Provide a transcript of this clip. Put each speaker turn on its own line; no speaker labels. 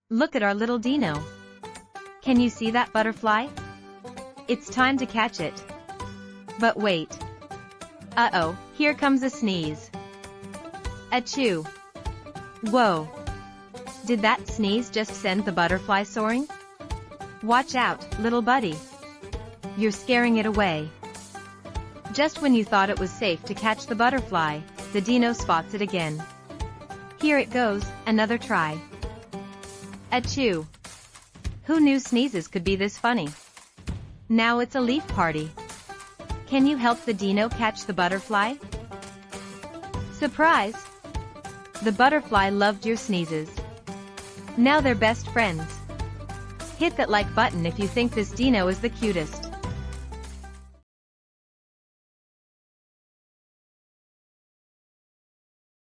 Look at our little Dino. Can you see that butterfly? It's time to catch it. But wait. Uh-oh, here comes a sneeze. Achoo. Whoa. Did that sneeze just send the butterfly soaring? Watch out, little buddy. You're scaring it away. Just when you thought it was safe to catch the butterfly, the Dino spots it again. Here it goes, another try. Achoo. Who knew sneezes could be this funny? Now it's a leaf party. Can you help the Dino catch the butterfly? Surprise! The butterfly loved your sneezes. Now they're best friends. Hit that like button if you think this Dino is the cutest.